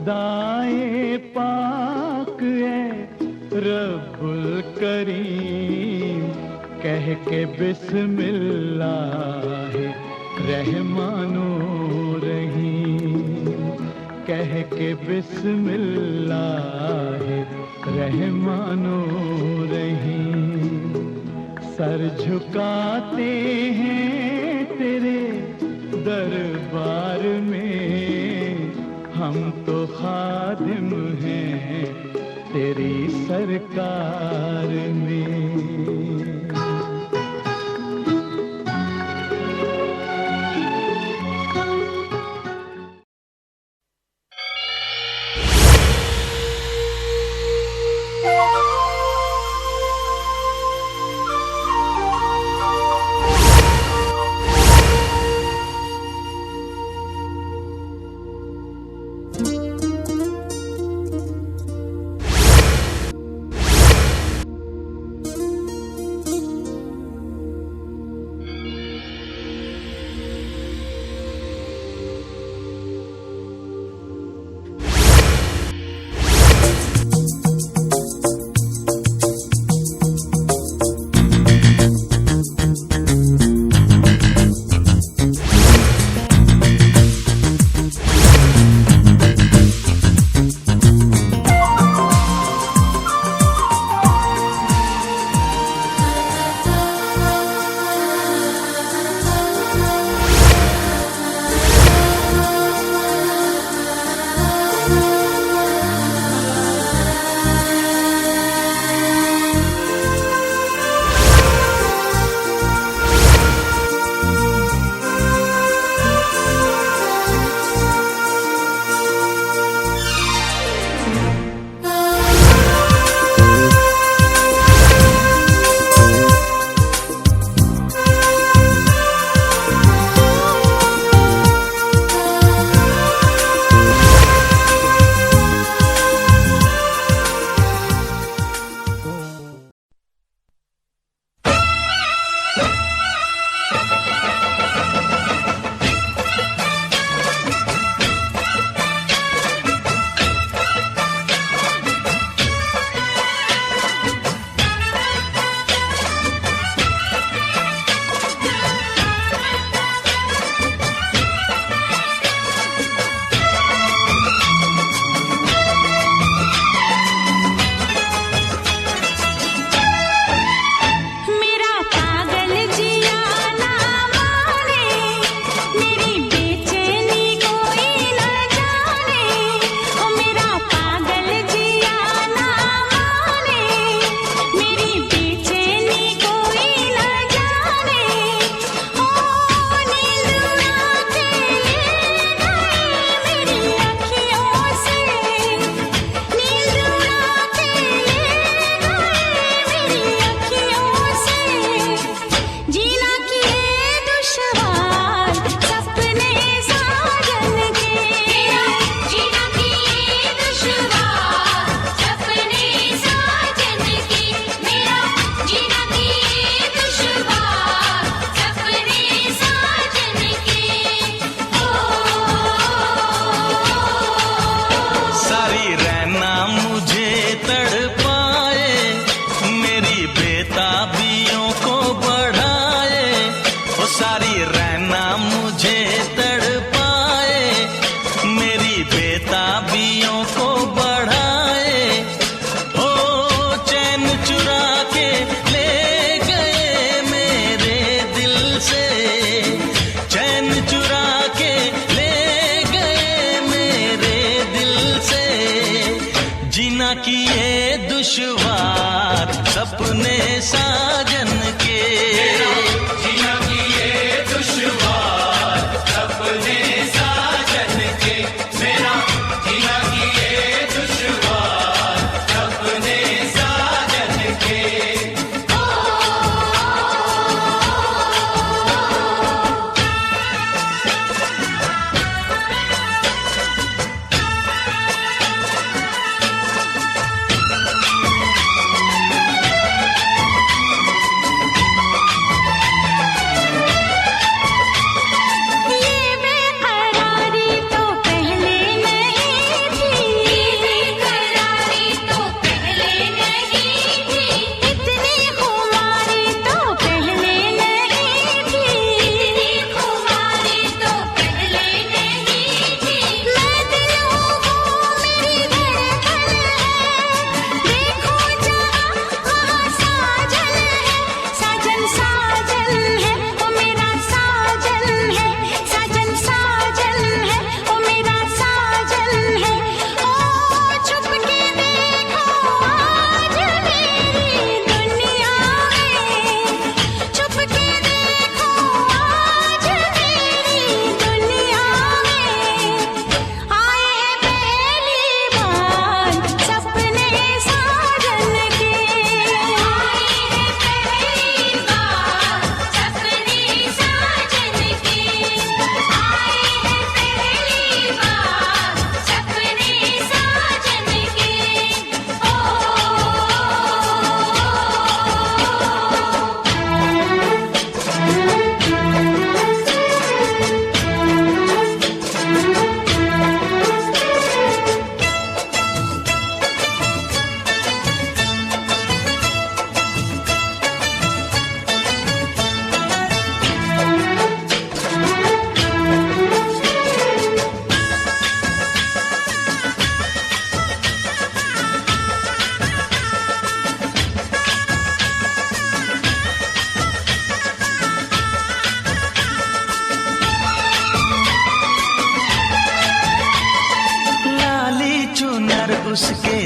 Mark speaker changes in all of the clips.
Speaker 1: खुदाए पाक है रब्बुल करीम, कह के बिस्मिल्लाह रहमानो रहीम, कह के बिस्मिल्लाह रहमानो रहीम। सर झुकाते हैं तेरे दरबार में, हम तो खादिम हैं तेरी सरकार में।
Speaker 2: मेरा पागल जी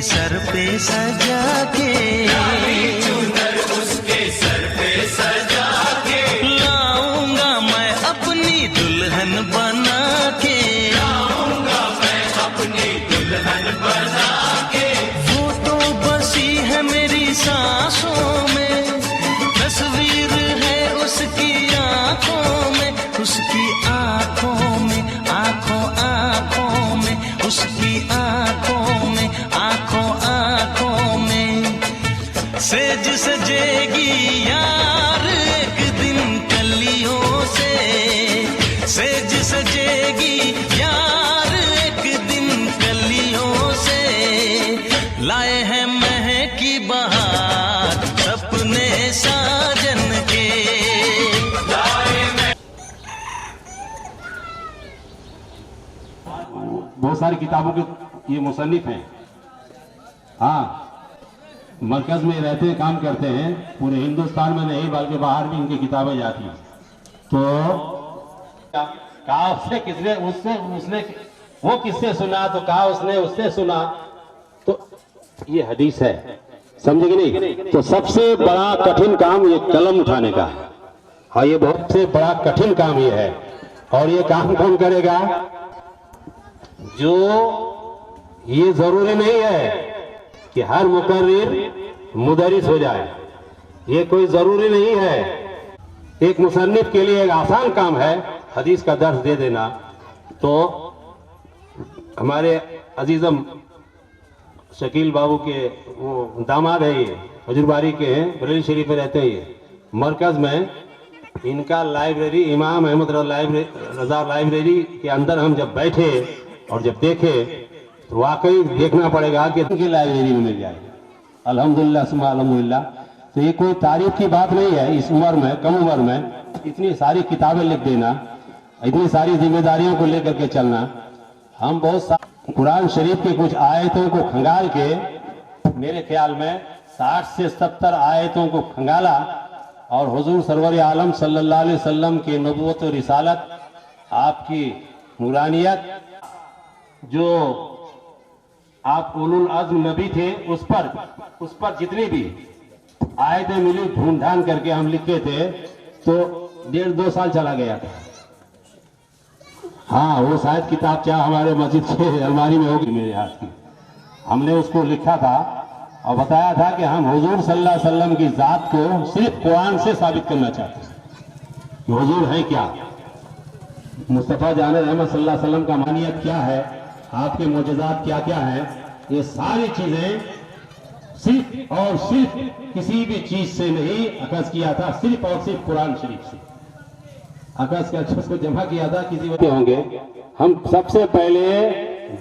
Speaker 2: सर पे सजा के,
Speaker 3: चुनर उसके सर पे सजा के,
Speaker 2: लाऊंगा मैं अपनी दुल्हन बना के,
Speaker 3: लाऊंगा मैं अपनी दुल्हन बना के।
Speaker 2: वो तो बसी है मेरी सांसों में, तस्वीर है उसकी आंखों में, उसकी आंखों में, आंखों आंखों में, उसकी आंखों में, आंखों आंखों में। सेज सजेगी यार एक दिन कलियों से, सेज सजेगी यार एक दिन कलियों से। लाए हैं महकी बहार सपने साजन के।
Speaker 4: बहुत सारी किताबों के ये मुसन्निफ हैं। हाँ, मरकज में रहते हैं, काम करते हैं, पूरे हिंदुस्तान में नहीं बल्कि बाहर भी इनकी किताबें जाती हैं। तो कहा उससे किसने, उसने वो किससे सुना, तो कहा उसने उससे सुना। तो ये हदीस है, समझे कि नहीं? तो सबसे बड़ा कठिन काम ये कलम उठाने का है। हाँ, ये बहुत से बड़ा कठिन काम ये है। और ये काम कौन करेगा? जो ये जरूरी नहीं है कि हर मुकर्रिर मुदरिस हो जाए, ये कोई जरूरी नहीं है। एक मुसन्निफ के लिए एक आसान काम है हदीस का दर्स दे देना। तो हमारे अजीजम शकील बाबू के वो दामाद है, ये हजूरबारी के हैं, बरेली शरीफ में रहते हैं। ये मरकज में इनका लाइब्रेरी, इमाम अहमद रजा लाइब्रेरी के अंदर हम जब बैठे और जब देखे तो वाकई देखना पड़ेगा कि इनकी लाइब्रेरी में मिल जाए। अल्हम्दुलिल्लाह सुम्मा अल्हम्दुलिल्लाह। तो ये कोई तारीफ की बात नहीं है। इस उम्र में, कम उम्र में इतनी सारी किताबें लिख देना, इतनी सारी जिम्मेदारियों को लेकर के चलना। हम बहुत कुरान शरीफ की कुछ आयतों को खंगाल के, मेरे ख्याल में 60 से 70 आयतों को खंगाला और हुजूर सरवर आलम सल्लल्लाहु अलैहि वसल्लम की नबूवत और रिसालत, आपकी नूरानियत, जो आप उलुल अज़्म नबी थे, उस पर जितनी भी आयतें मिली ढूंढ ढांड करके हम लिखे थे, तो 1.5-2 साल चला गया था। हाँ, वो शायद किताब क्या हमारे मस्जिद से अलमारी में होगी मेरे हाथ की। हमने उसको लिखा था और बताया था कि हम हुजूर सल्लल्लाहु अलैहि वसल्लम की जात को सिर्फ कुरान से साबित करना चाहते हैं कि हुजूर है क्या, मुस्तफा जान रहमत सल्लल्लाहु अलैहि वसल्लम का मानियत क्या है, आपके मोजज़ात क्या क्या हैं। ये सारी चीजें सिर्फ और सिर्फ किसी भी चीज से नहीं अखज़ किया था, सिर्फ और सिर्फ कुरान शरीफ से अखज़ कर उसको जमा किया था। किसी वजह होंगे, हम सबसे पहले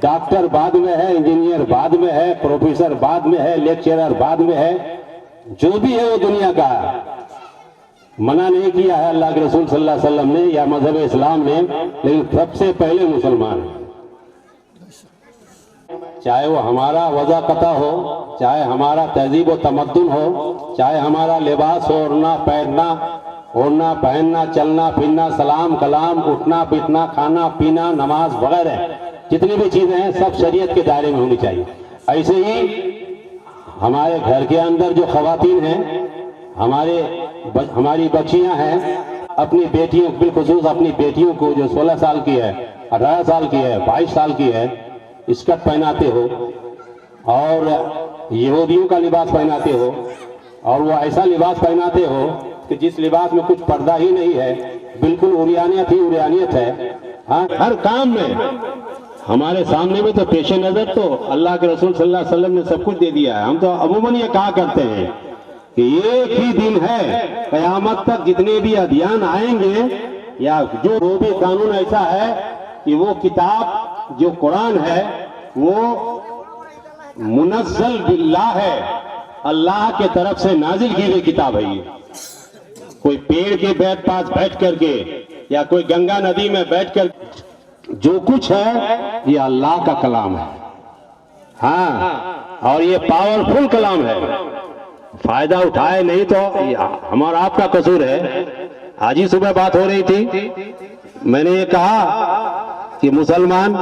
Speaker 4: डॉक्टर बाद में है, इंजीनियर बाद में है, प्रोफेसर बाद में है, लेक्चरर बाद में है, जो भी है वो दुनिया का है। मना नहीं किया है अल्लाह के रसूल सल्लल्लाहु अलैहि वसल्लम ने या मजहब इस्लाम ने, लेकिन सबसे पहले मुसलमान है। चाहे वो हमारा वज़ा कता हो, चाहे हमारा तहजीब व तमद्दुन हो, चाहे हमारा लिबास हो, ओढ़ना पहनना, चलना फिरना, सलाम कलाम, उठना बैठना, खाना पीना, नमाज वगैरह जितनी भी चीजें हैं सब शरीयत के दायरे में होनी चाहिए। ऐसे ही हमारे घर के अंदर जो खवातीन हैं, हमारी बच्चियां हैं, अपनी बेटियों, बिलखुसूस अपनी बेटियों को जो 16 साल की है, 18 साल की है, 22 साल की है, स्कर्ट पहनाते हो और यहूदियों का लिबास पहनाते हो, और वो ऐसा लिबास पहनाते हो कि जिस लिबास में कुछ पर्दा ही नहीं है, बिल्कुल उरियानियत ही उरियानियत है। हाँ, हर काम में हमारे सामने में तो पेश नजर तो अल्लाह के रसूल सल्लल्लाहु अलैहि वसल्लम ने सब कुछ दे दिया है। हम तो अमूमन ये कहा करते हैं कि एक ही दिन है, कयामत तक जितने भी अध्ययन आएंगे या जो वो भी कानून ऐसा है कि वो किताब जो कुरान है वो मुनज़्ज़ल बिल्लाह है, अल्लाह के तरफ से नाजिल की हुई किताब है। ये कोई पेड़ के पास बैठ करके या कोई गंगा नदी में बैठकर जो कुछ है ये अल्लाह का कलाम है। हाँ, और ये पावरफुल कलाम है। फायदा उठाए नहीं तो हमारा आपका कसूर है। आज ही सुबह बात हो रही थी, मैंने ये कहा कि मुसलमान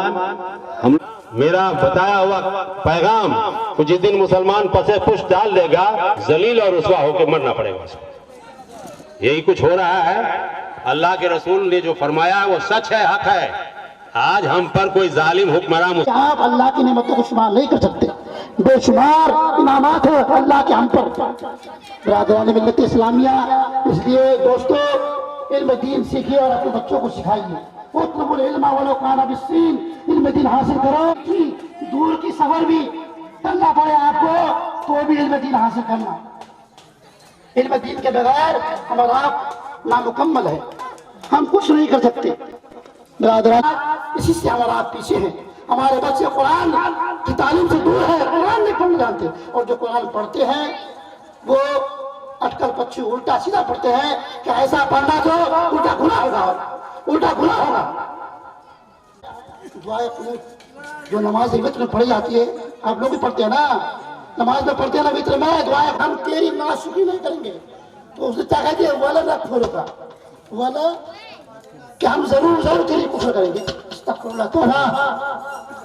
Speaker 4: हम मेरा बताया हुआ पैगाम तो जिस दिन मुसलमान पसे पुष्ट डाल देगा जलील और रुसवा होकर मरना पड़ेगा उसको। यही कुछ हो रहा है। अल्लाह के रसूल ने जो फरमाया है वो सच है, हक है। आज हम पर कोई जालिम हुक्मरान,
Speaker 5: आप अल्लाह की नेमतों को शुमार नहीं कर सकते। बेशुमार इनामात है अल्लाह के हम पर। बरादरान मिल्लत इस्लामिया, इसलिए दोस्तों इल्म दीन सीखिए और अपने बच्चों को सिखाइए। उतलबुल इल्मा वलो काना बिस्सीन, इल्म दीन हासिल करो कि दूर की सफर भी करना पड़े आपको तो भी इल्म दीन हासिल करना। इल्म दीन के बगैर हमारा आप नामुकम्मल है, हम कुछ नहीं कर सकते। बरादरान इसी से हमारा आप पीछे हैं। हमारे बच्चे कुरान की तालीम से दूर है, कुरान नहीं पढ़ना जानते, और जो कुरान पढ़ते हैं वो अटकल पच्ची उल्टा सीधा पढ़ते हैं कि ऐसा पढ़ना तो उल्टा गुनाह होगा, उल्टा गुनाह होगा। दुआए कुनूत जो नमाज वित्र में पढ़ी जाती है, आप लोग भी पढ़ते हैं ना, नमाज में पढ़ते हैं ना वित्र में दुआए, हम तेरी नाशुक्री नहीं करेंगे। तो उसने क्या कहती है, वाला ना खोलो का वाला कि हम जरूर जरूर तेरी कुफर करेंगे। तो ना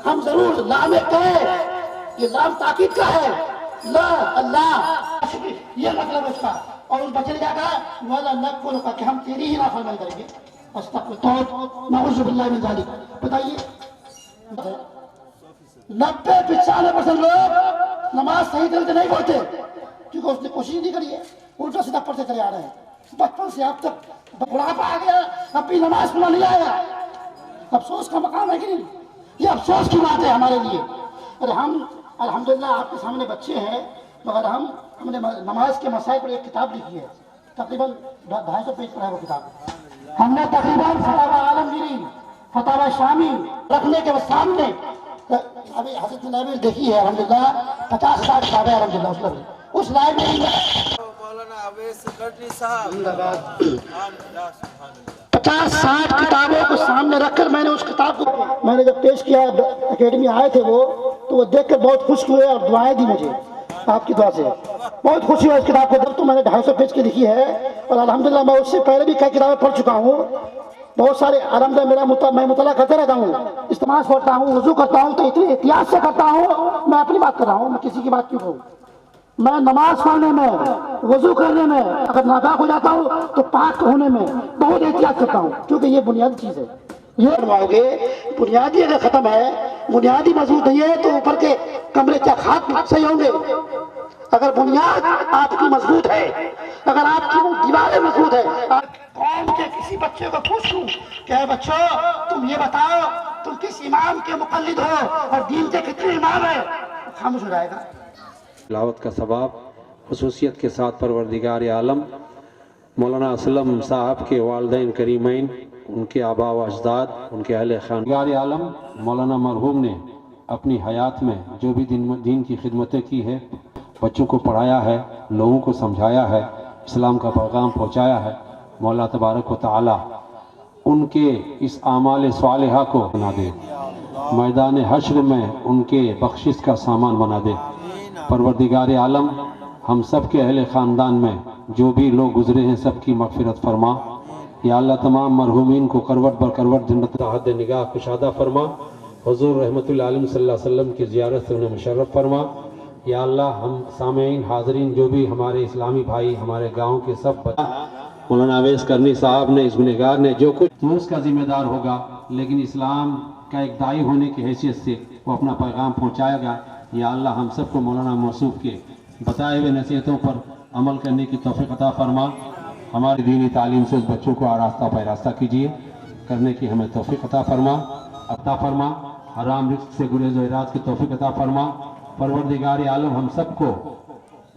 Speaker 5: हम जरूर लाम कहे, ये लाम ताकीद का है, ला अल्लाह ये मतलब उसका। और उस बच्चे ने क्या कहा, वाला न खोलो का कि हम तेरी ही नाफरमानी करेंगे। बताइए 90-95% लोग नमाज सही तरह से नहीं पढ़ते क्योंकि उसने कोशिश नहीं करी है, उल्टा सीधा पढ़ते चले आ रहे हैं। बचपन से अब तक बुढ़ापा आ गया, अब भी नमाज पढ़ना नहीं आया। अफसोस का मकाम है कि नहीं? ये अफसोस की बात है हमारे लिए। अरे हम अल्हम्दुलिल्लाह आपके सामने बच्चे हैं, मगर हमने नमाज के मसाइल पर एक किताब लिखी है, तकरीबन 250 पेज पर है वो किताब। हमने तकरीबन फतावा आलमगीरी, फतावा शामी रखने के सामने अभी हज़रत नबी देखी है अल्हम्दुलिल्लाह 50,000 किताबें अल्हम्दुलिल्लाह उस लाइब्रेरी में 50-60 किताबों को सामने रखकर मैंने उस किताब को मैंने जब पेश किया, एकेडमी आए थे वो, तो वो देखकर बहुत खुश हुए और दुआएं दी मुझे आपकी दुआ से, बहुत खुशी हुई। उस किताब को तो मैंने 250 पेज की लिखी है और अल्हम्दुलिल्लाह मैं उससे पहले भी कई किताबें पढ़ चुका हूँ। बहुत सारे अल्हम्दुलिल्लाह मैं मुतला करते रहता हूँ, इस्तेमाल पढ़ता हूँ, वुज़ू करता हूँ, तो इतनी एहतियात से करता हूँ। मैं अपनी बात कर रहा हूँ, मैं किसी की बात क्यों कहूँ। मैं नमाज पढ़ने में, वुज़ू करने में अगर नापाक हो जाता हूँ तो पाक होने में बहुत एहतियात करता हूँ, क्योंकि ये बुनियादी चीज़ है। ये बनवाओगे, बुनियादी अगर खत्म है, बुनियादी मजबूत नहीं है तो ऊपर के कमरे क्या खाक सही होंगे। अगर बुनियाद आपकी मजबूत है, अगर आपकी दीवारें मजबूत है, कौम के किसी बच्चे को पूछूं कि बच्चों तुम ये बताओ तुम किस इमाम के मुक़ल्लिद हो और दीन के कितने इमाम है, खामोश हो जाएगा।
Speaker 4: तिलावत का सवाब खुसूसियत के साथ परवरदिगार आलम मौलाना असलम साहब के वालिदैन करीमैन, उनके आबा व अजदाद, उनके अहले खानदान आलम मौलाना मरहूम ने अपनी हयात में जो भी दीन की खिदमतें की है, बच्चों को पढ़ाया है, लोगों को समझाया है, इस्लाम का पैगाम पहुँचाया है, मौला तबारक व तआला उनके इस आमाल सालिहा को बना दे, मैदान हश्र में उनके बख्शिश का सामान बना दे। परवरदिगार आलम हम सब के अहले ख़ानदान में जो भी लोग गुजरे हैं सबकी मग़फ़िरत फरमा। या अल्लाह तमाम मरहूमीन को करवट बर करवट जन्नत हद निगाह कुशादा फरमा। हुज़ूर रहमतुल आलम सल्लल्लाहु अलैहि वसल्लम की ज़ियारत से उन्हें मुशर्रफ फरमा। या अल्लाह हम सामेईन हाज़रीन जो भी हमारे इस्लामी भाई हमारे गाँव के सब मौलाना अवैस करनी साहब ने, इस गुनहगार ने जो कुछ तो उसका ज़िम्मेदार होगा, लेकिन इस्लाम का एक दाई होने की हैसियत से वो अपना पैगाम पहुँचाएगा। या अल्लाह हम सबको मौलाना मौसूफ के बताए हुए नसीहतों पर अमल करने की तौफ़ीक़ अता फरमा। हमारी दीनी तालीम से उस बच्चों को आरास्ता पैरास्ता कीजिए, करने की हमें तौफ़ीक़ अता फरमा। हराम रिज़्क़ से गुरेज़ व इराद की तौफ़ीक़ अता फरमा। परवरदिगार आलम हम सबको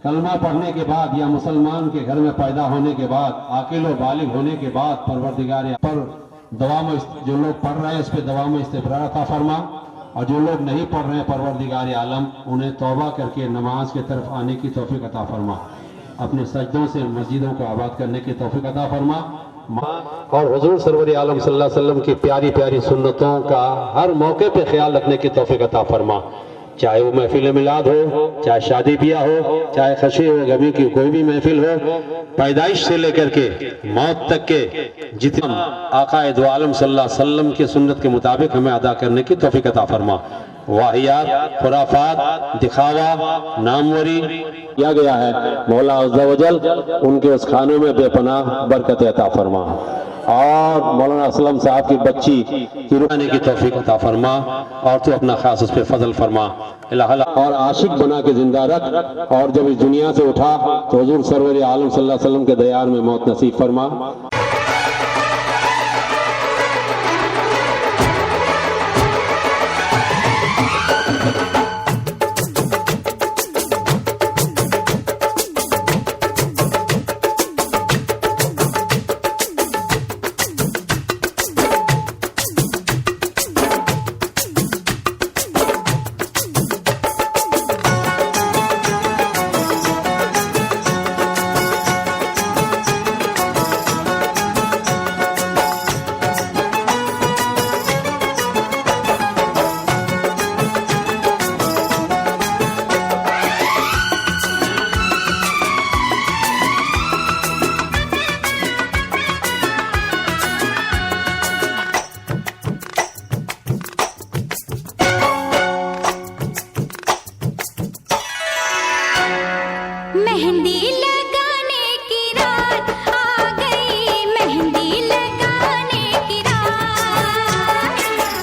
Speaker 4: कलमा पढ़ने के बाद या मुसलमान के घर में पैदा होने के बाद, आकिल व बालिग होने के बाद परवरदिगार पर दवा में जो लोग पढ़ रहे हैं उस पर दवा में इस्तिक़रार अता फरमा, और जो लोग नहीं पढ़ रहे हैं परवरदिगार आलम उन्हें तौबा करके नमाज की तरफ आने की तौफ़ीक़ अता फरमा। अपने सजदों से मस्जिदों को आबाद करने की तौफ़ीक़ अता फरमा। और हुज़ूर सरवर आलम सल्लल्लाहु अलैहि वसल्लम की प्यारी प्यारी सुन्नतों का हर मौके पे ख्याल रखने की तौफ़ीक़ अता फरमा। चाहे वो महफिल मिलाद हो, चाहे शादी ब्याह हो, चाहे खुशी हो गमी की कोई भी महफिल हो, पैदाइश से लेकर के मौत तक के जितने आका दो आलम सल्लल्लाहु अलैहि वसल्लम की सुन्नत के मुताबिक हमें अदा करने की तौफ़ीक़ अता फरमा। वाहियात, खुराफात, दिखावा, नामवरी किया गया है। मौला अज़्ज़ा वजल उनके उस खाने में बेपनाह बरकत अता फरमा और मौलाना असलम साहब की बच्ची की रुकाने की तौफीक अता फरमा और तो अपना खास उस पर फजल फरमा और आशिक बना के जिंदा रख और जब इस दुनिया से उठा तो हुजूर सरवर आलम सल्लल्लाहु अलैहि वसल्लम के दयार में मौत नसीब फरमा।
Speaker 6: मेहंदी लगाने की रात आ गई, मेहंदी लगाने की रात,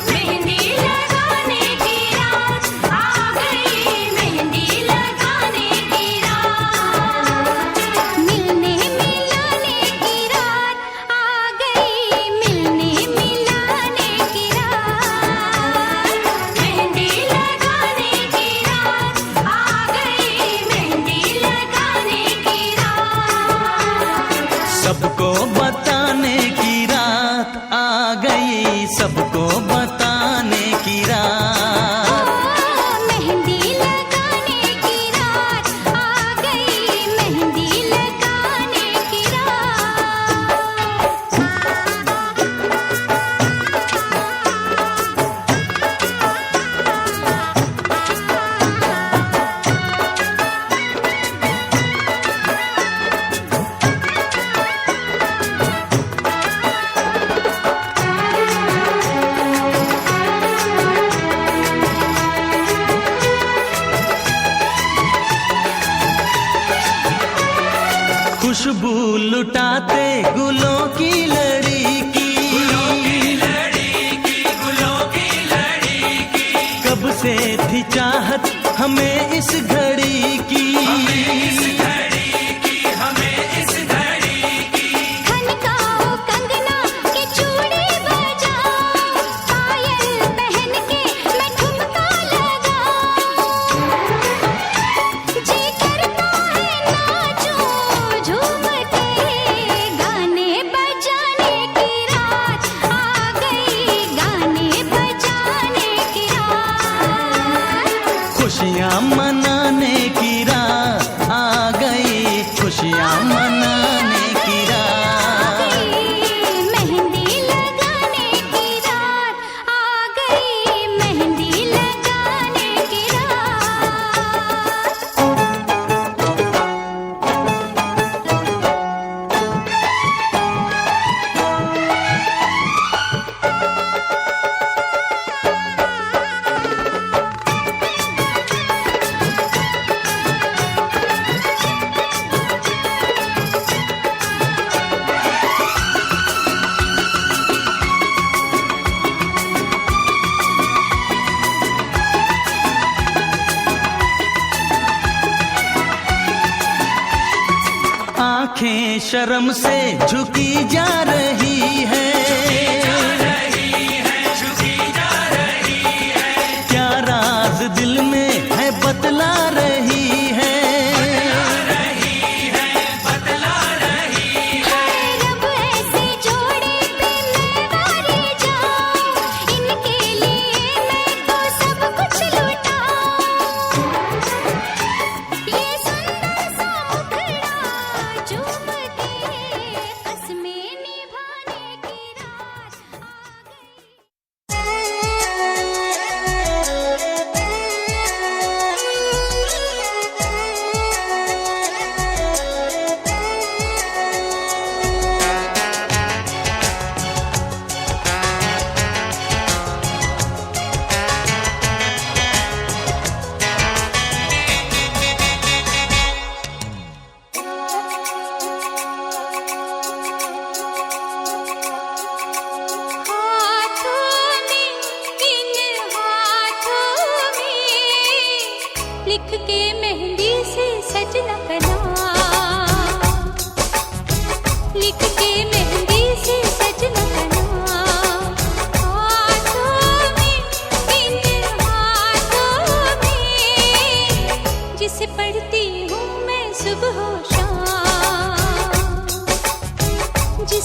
Speaker 6: मेहंदी लगाने की रात आ गई, मेहंदी लगाने की रात, मिलने मिलाने की रात आ गई, मिलने मिलाने की रात, मेहंदी लगाने की रात आ गई, मेहंदी लगाने की रात,
Speaker 2: सबको बताने की रात आ गई, सबको बताने की रात,
Speaker 6: मेहंदी लगाने की रात आ गई, मेहंदी लगाने की रात।
Speaker 2: खुशबू लुटाते गुलों की लड़ी की, कब से थी चाहत हमें इस घड़ी की,
Speaker 6: खनकाओ कंगना के चूड़ी बजाओ, पायल पहन के मैं ठुमका लगाऊं, जी करता है नाचूं झूम के, गाने बजाने की रात आ गई, गाने बजाने की रात,
Speaker 2: खुशियाँ मनाने की रात आ गई, खुशियाँ मनाने की रात,
Speaker 6: मेहंदी लगाने की रात आ गई, मेहंदी लगाने की रात।
Speaker 2: आंखें शर्म से झुकी जा रही है, क्या राज दिल में है बतला रही है,
Speaker 6: रब ऐसे जोड़े पे मैं वारी जाऊं, इनके लिए मैं तो सब कुछ लुटाऊं, ये सुंदर सा मुखड़ा चूम के कसमें निभा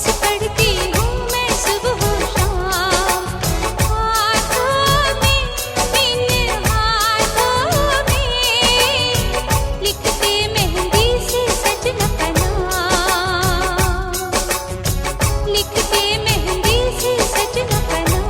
Speaker 6: बस पढ़ती हूँ मैं सुबह शाम, हाथों में इन हाथों में लिखते मेहंदी से सजना का नाम, लिखते मेहंदी से सजना का नाम।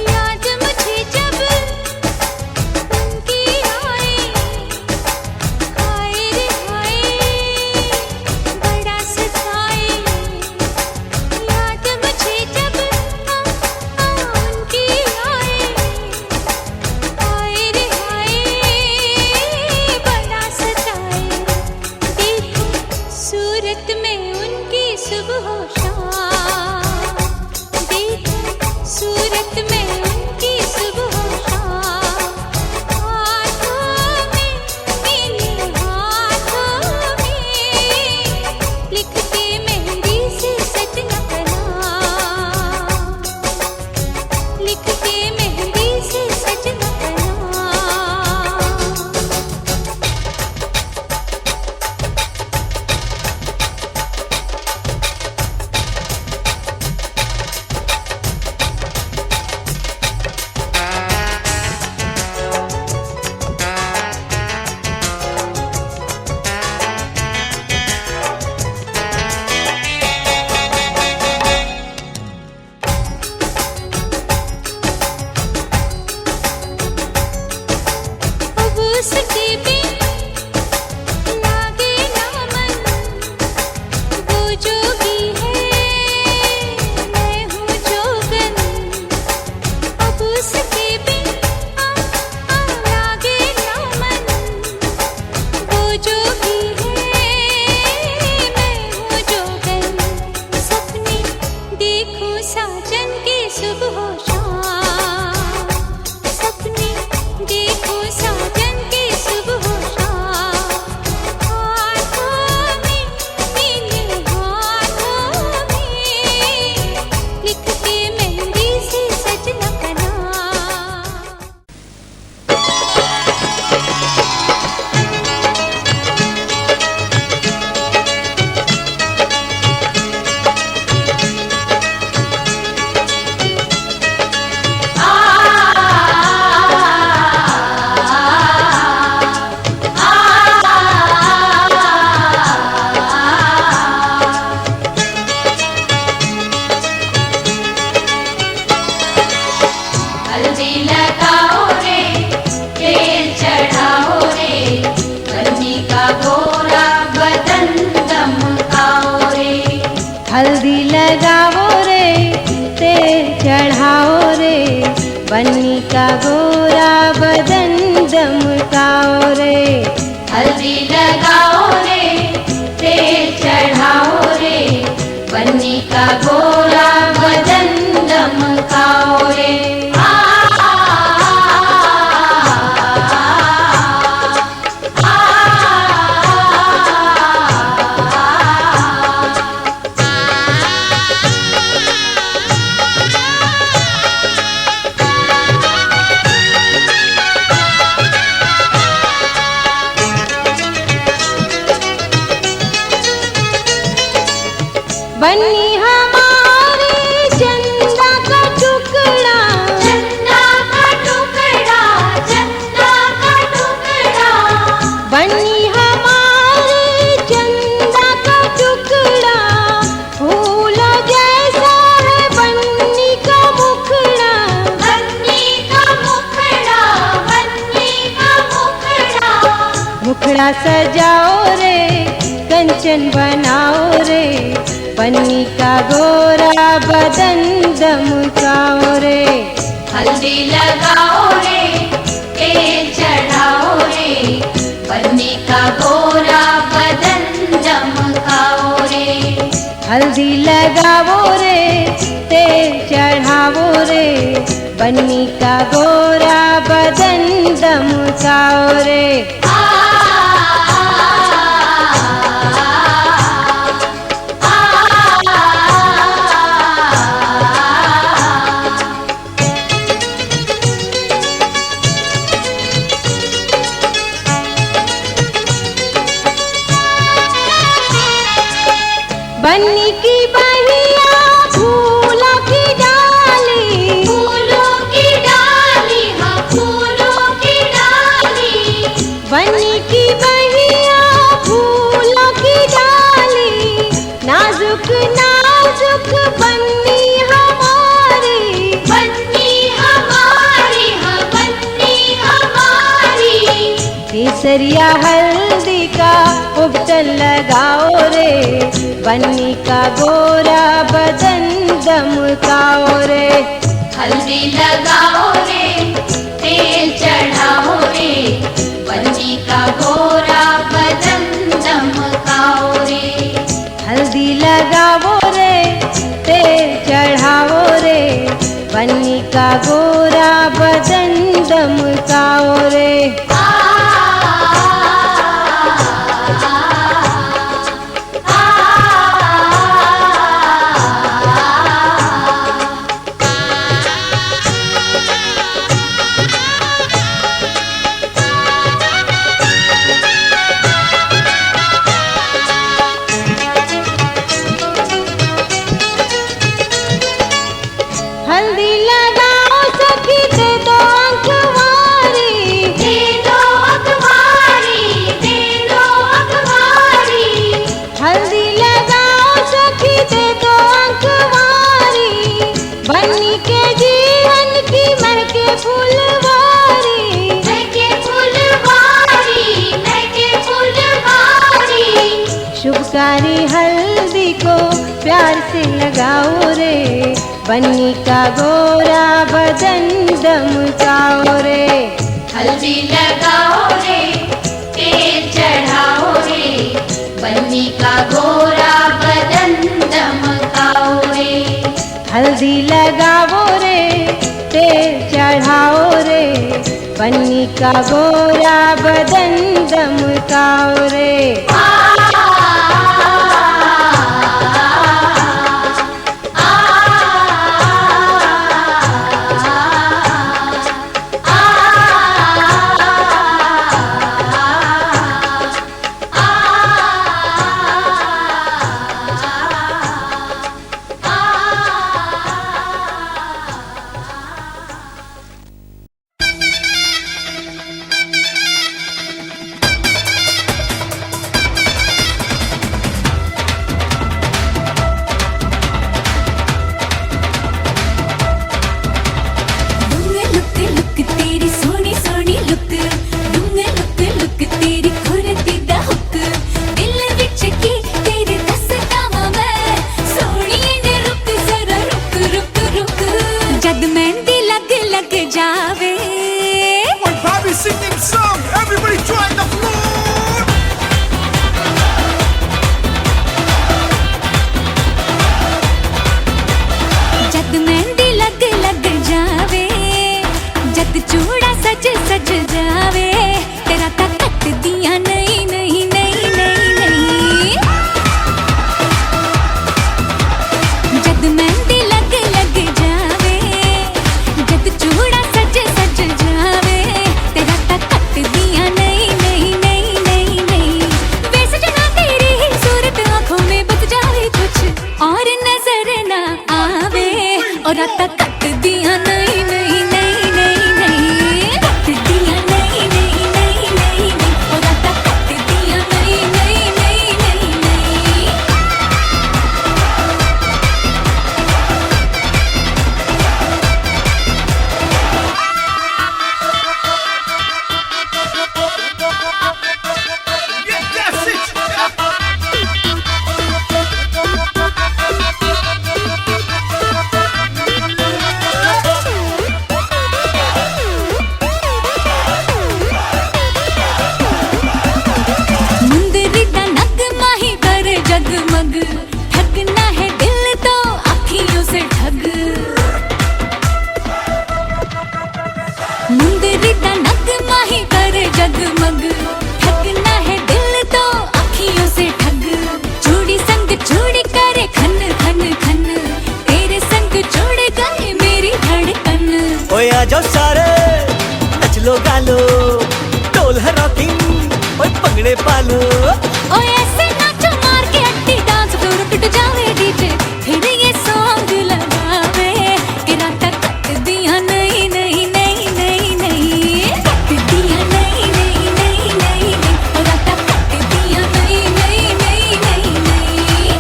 Speaker 6: याद मुझे जब उनकी आए, हाय रे हाय बड़ा सताए। याद मुझे जब उनकी आए, हाय रे हाय बड़ा सताए। देखो सूरत में उनकी सुबह शाम, देखो सूरत में उनकी सुबह शाम, हाथों में इन हाथों में लिखते मेहंदी से सजना का नाम, लिखते मेहंदी से सजना का नाम। अब उसके बिन लागे ना मन, वो जोगी है मैं हूँ जोगन। अब उसके बिन लागे ना मन, वो जोगी है मैं हूँ जोगन। सपने देखो साजन के सुबह शाम, सपने देखो साजन के सुबह शाम, हाथों में इन हाथों में लिखते मेहंदी से सजना का नाम।
Speaker 7: हल्दी लगाओ रे, तेल चढ़ाओ रे, बन्नी का गोरा बदन दमकाओ रे।
Speaker 8: हल्दी लगाओ रे, तेल चढ़ाओ रे, बन्नी का गोरा बदन दमकाओ रे।
Speaker 7: हल्दी लगाओ रे, तेल चढ़ाओ रे, बन्नी का गोरा बदन दमकाओ रे।
Speaker 8: बन्नी हमारे चंदा का टुकड़ा,
Speaker 7: चंदा का टुकड़ा, चंदा का टुकड़ा।
Speaker 8: बन्नी हमारे चंदा का टुकड़ा, फूल जैसा है बन्नी का मुखड़ा।
Speaker 7: बन्नी का मुखड़ा, बन्नी का मुखड़ा।
Speaker 8: मुखड़ा सजाओ रे, कंचन बनाओ रे, बन्नी का गोरा बदन दमकाओ रे।
Speaker 7: हल्दी लगाओ रे, तेल चढ़ाओ रे, का गोरा बदन चमकाओ रे
Speaker 8: हल्दी लगावो रे तेल चढ़ावो रे बन्नी का गोरा बदन दमकाओ रे बन्नी की बहिया फूलों की डाली
Speaker 7: फूलों की डाली हाँ फूलों की डाली
Speaker 8: बन्नी की बहिया फूलों की डाली नाजुक नाजुक बन्नी हमारी
Speaker 7: बन्नी हमारी हाँ बन्नी हमारी
Speaker 8: केसरिया हल्दी का उबटन लगाओ रे बन्नी का गोरा बदन दमकाओ रे
Speaker 7: हल्दी लगाओ रे तेल चढ़ाओ रे बन्नी का गोरा बदन चमकाओ रे
Speaker 8: हल्दी लगाओ रे तेल चढ़ाओ रे बन्नी का गोरा बदन दमकाओ रे हल्दी लगाओ सखी दे दो अखबारी
Speaker 7: दे दो अखबारी दे दो अखबारी
Speaker 8: हल्दी लगाओ सखी दे दो अखबारी बन्नी के जीवन की महके फुलवारी
Speaker 7: महके फुलवारी महके फुलवारी
Speaker 8: शुभकारी हल्दी को प्यार से लगाओ रे बन्नी का गोरा बदन दमकाओ रे
Speaker 7: हल्दी लगाओ रे तेल चढ़ाओ रे बन्नी का गोरा बदन दमकाओ रे
Speaker 8: हल्दी लगाओ रे तेल चढ़ाओ रे बन्नी का गोरा बदन दमकाओ रे
Speaker 2: लंगड़े पालो।
Speaker 6: ओए ऐसे नाचो मार के अट्टी डांस फ्लोर टूट जावे डीजे फिर ये सॉन्ग लगावे कि रात कट दिया नहीं नहीं नहीं नहीं नहीं कट दिया नहीं नहीं नहीं नहीं नहीं रात कट दिया नहीं नहीं नहीं नहीं नहीं।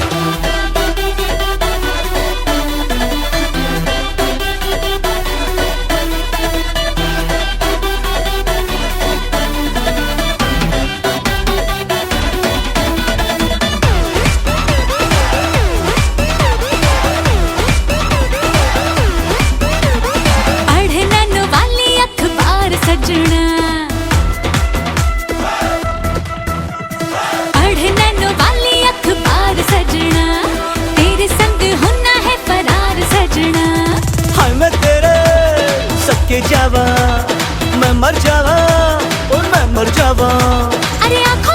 Speaker 6: पढ़ने वाली अखबार सजना पढ़ने वाली अखबार सजना तेरे संग होना है फरार सजना।
Speaker 2: हाय मैं तेरे सबके जावा, मैं मर जावा और मैं मर जावा।
Speaker 6: अरे आँखों